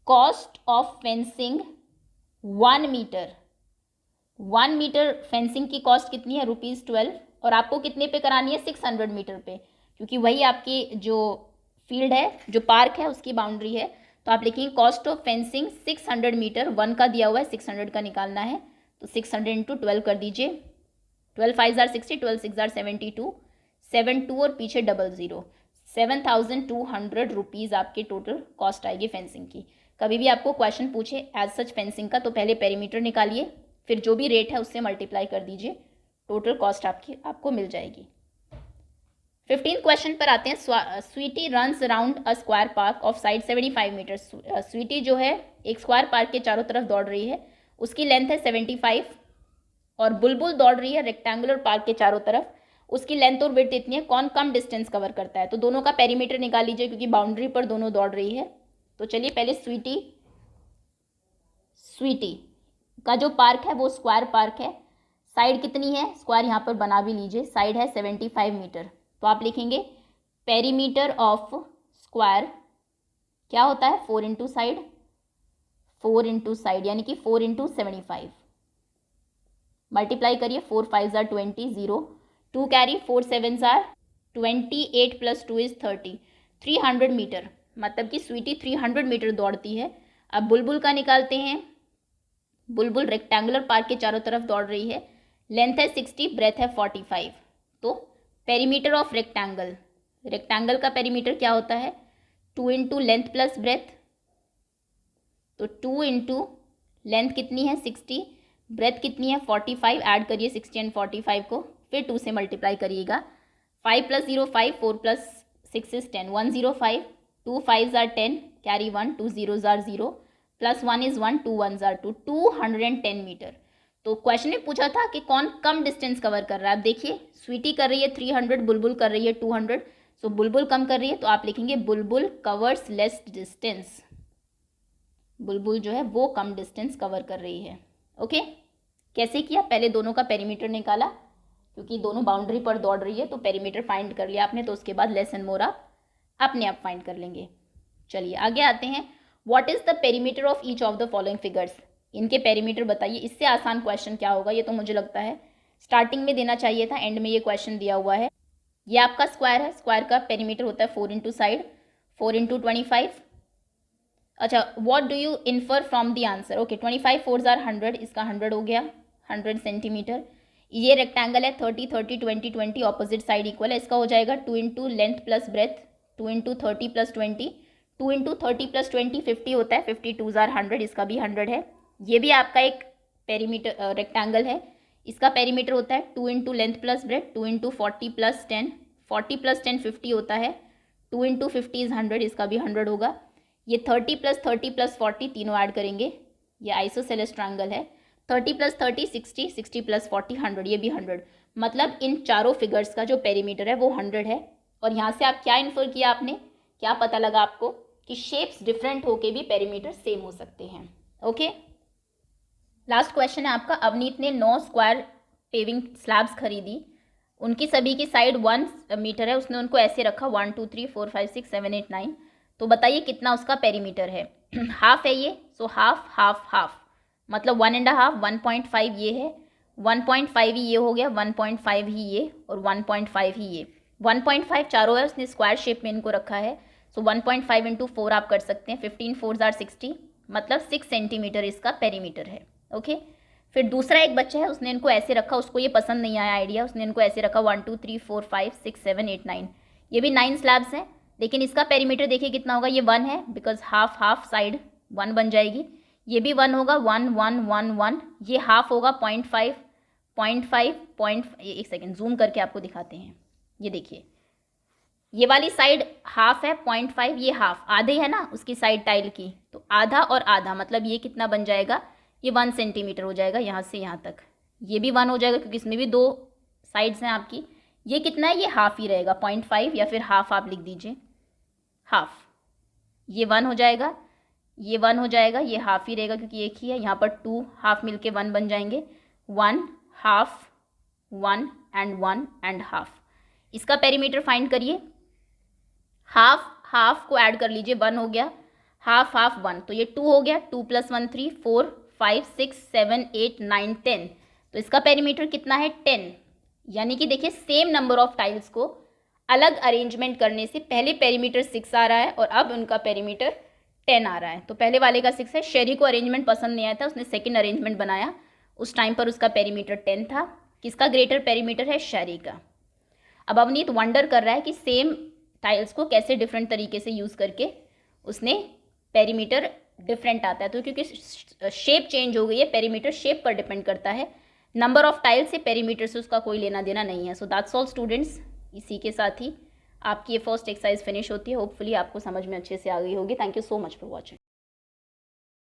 cost of fencing 1 metre, 1 metre fencing की कॉस्ट कितनी है, ₹12। और आपको कितने पे करानी है, 600 मीटर पे, क्योंकि वही आपकी जो फील्ड है, जो पार्क है, उसकी बाउंड्री है। तो आप लिखेंगे कॉस्ट ऑफ फेंसिंग 600 मीटर, 1 का दिया हुआ है, 600 का निकालना है। तो 600 इंटू 12 कर दीजिए, 12 5 जार 60, 12 6 जार 72, 7 2 और पीछे 00, 7200 रुपीज़ आपके टोटल कॉस्ट आएगी फेंसिंग की। कभी भी आपको क्वेश्चन पूछे एज सच फेंसिंग का, तो पहले पेरीमीटर निकालिए, फिर जो भी रेट है उससे मल्टीप्लाई कर दीजिए, टोटल कॉस्ट आपको मिल जाएगी। 15th क्वेश्चन पर आते हैं। Sweety runs around a square park of side 75 metre. Sweety जो है एक स्क्वायर पार्क के चारों तरफ दौड़ रही है, उसकी लेंथ है 75, और बुलबुल दौड़ रही है रेक्टेंगुलर पार्क के चारों तरफ, उसकी लेंथ और विड्थ इतनी है। कौन कम डिस्टेंस कवर करता है, तो दोनों का पेरीमीटर निकाल लीजिए क्योंकि बाउंड्री पर दोनों दौड़ रही है। तो चलिए पहले स्वीटी का जो पार्क है वो स्क्वायर पार्क है। साइड कितनी है, स्क्वायर यहाँ पर बना भी लीजिए, साइड है 75 मीटर। तो आप लिखेंगे पेरीमीटर ऑफ स्क्वायर क्या होता है, 4 इंटू साइड, 4 इंटू साइड यानी कि 4 इंटू 75, मल्टीप्लाई करिए, 4 5 जार 20, 0 2 कैरी, 4 7 जार 28 + 2 = 30, 300 मीटर, मतलब कि स्वीटी 300 मीटर दौड़ती है। अब बुलबुल का निकालते हैं। बुलबुल रेक्टेंगुलर पार्क के चारों तरफ दौड़ रही है, लेंथ है 60, ब्रेथ है 45। तो पेरीमीटर ऑफ रेक्टेंगल, रेक्टेंगल का पेरीमीटर क्या होता है? 2 इंटू लेंथ प्लस ब्रेथ। तो 2 इंटू लेंथ कितनी है 60, ब्रेथ कितनी है 45, ऐड करिए 60 एंड 45 को, फिर 2 से मल्टीप्लाई करिएगा। 5 + 0 5, 4 + 6 is 10, 105, 2 5s are 10, carry 1, 2 zeros are 0, +1 is 1, 2 1s are 2, 210 metre. तो क्वेश्चन में पूछा था कि कौन कम डिस्टेंस कवर कर रहा है। अब देखिए, स्वीटी कर रही है 300, बुलबुल कर रही है 200, सो बुलबुल कम कर रही है, तो आप लिखेंगे बुलबुल कवर्स लेस डिस्टेंस। बुलबुल जो है वो कम डिस्टेंस कवर कर रही है। ओके, कैसे किया? पहले दोनों का पेरीमीटर निकाला, क्योंकि दोनों बाउंड्री पर दौड़ रही है, तो पेरीमीटर फाइंड कर लिया आपने, तो उसके बाद लेस एंड मोर आप अपने आप फाइंड कर लेंगे। चलिए आगे आते हैं। What is the perimeter of each of the following figures? इनके पेरीमीटर बताइए। इससे आसान क्वेश्चन क्या होगा? ये तो मुझे लगता है स्टार्टिंग में देना चाहिए था, एंड में ये क्वेश्चन दिया हुआ है। ये आपका स्क्वायर है, स्क्वायर का पेरीमीटर होता है 4 इंटू साइड, 4 इंटू 25। अच्छा, what do you infer from the answer? Okay, 25 4s are 100, इसका 100 हो गया, 100 सेंटीमीटर। ये रेक्टेंगल है 30 30 20 20, ऑपोजिट साइड इक्वल है, इसका हो जाएगा 2 into length plus breadth, 2 into 30 + 20, 2 into 30 + 20 50 होता है, 50 2s are 100, इसका भी 100 है। ये भी आपका एक पेरीमीटर रेक्टेंगल है, इसका पेरीमीटर होता है 2 into length plus breadth, 2 into 40 + 10, 40 + 10 50 होता है, 2 इंटू 50 is 100, इसका भी 100 होगा। ये 30 + 30 + 40 तीनों ऐड करेंगे, ये आइसोसेलेस ट्रायंगल है। 30 + 30 60, 60 + 40 100, ये भी 100। मतलब इन चारों फिगर्स का जो पेरीमीटर है वो 100 है। और यहाँ से आप क्या इन्फर किया आपने, क्या पता लगा आपको? कि शेप्स डिफरेंट होके भी पेरीमीटर सेम हो सकते हैं। ओके, लास्ट क्वेश्चन है आपका। अवनीत ने 9 स्क्वायर पेविंग स्लैब्स खरीदी, उनकी सभी की साइड 1 मीटर है, उसने उनको ऐसे रखा 1 2 3 4 5 6 7 8 9, तो बताइए कितना उसका पेरीमीटर है? हाफ है ये, सो हाफ हाफ हाफ, मतलब 1.5, 1.5 ये है, 1.5 ही ये हो गया, 1.5 ही ये, और 1.5 ही ये। 1.5 चारों है, उसने स्क्वायर शेप में इनको रखा है, सो 1.5 इंटू 4 आप कर सकते हैं, 15 4s are 60, मतलब 6 सेंटीमीटर इसका पेरीमीटर है। ओके, फिर दूसरा एक बच्चा है, उसने इनको ऐसे रखा, उसको ये पसंद नहीं आया आइडिया, उसने इनको ऐसे रखा 1 2 3 4 5 6 7 8 9, ये भी 9 स्लैब्स हैं, लेकिन इसका पेरीमीटर देखिए कितना होगा? ये 1 है, बिकॉज हाफ हाफ साइड 1 बन जाएगी। ये भी 1 होगा, 1 1 1 1, ये हाफ होगा 0.5 0.5 एक सेकेंड जूम करके आपको दिखाते हैं। ये देखिए, ये वाली साइड हाफ है 0.5, ये हाफ आधे है ना उसकी साइड टाइल की, तो आधा और आधा, मतलब ये कितना बन जाएगा? ये 1 सेंटीमीटर हो जाएगा यहाँ से यहाँ तक। ये भी 1 हो जाएगा, क्योंकि इसमें भी 2 साइड्स हैं आपकी। ये कितना है? ये हाफ ही रहेगा, 0.5 या फिर हाफ आप लिख दीजिए, हाफ। ये 1 हो जाएगा, ये 1 हो जाएगा, ये हाफ ही रहेगा क्योंकि एक ही है। यहाँ पर 2 हाफ मिलके 1 बन जाएंगे, 1 हाफ 1 एंड 1 एंड हाफ। इसका पेरीमीटर फाइंड करिए। हाफ हाफ को ऐड कर लीजिए, 1 हो गया, हाफ हाफ 1, तो ये 2 हो गया, 2 + 1 3 4 5 6 7 8 9 10, तो इसका पेरीमीटर कितना है? 10। यानी कि देखिए, सेम नंबर ऑफ टाइल्स को अलग अरेंजमेंट करने से पहले पेरीमीटर 6 आ रहा है और अब उनका पेरीमीटर 10 आ रहा है। तो पहले वाले का 6 है, शेरी को अरेंजमेंट पसंद नहीं आया था, उसने सेकंड अरेंजमेंट बनाया, उस टाइम पर उसका पेरीमीटर 10 था। किसका ग्रेटर पेरीमीटर है? शेरी का। अब अवनीत वंडर कर रहा है कि सेम टाइल्स को कैसे डिफरेंट तरीके से यूज़ करके उसने पेरीमीटर डिफरेंट आता है। तो क्योंकि शेप चेंज हो गई है, पेरीमीटर शेप पर डिपेंड करता है, नंबर ऑफ टाइल्स से पेरीमीटर से उसका कोई लेना देना नहीं है। सो दैट्स ऑल स्टूडेंट्स, इसी के साथ ही आपकी ये फर्स्ट एक्सरसाइज फिनिश होती है। होपफुली आपको समझ में अच्छे से आ गई होगी। Thank you so much for watching.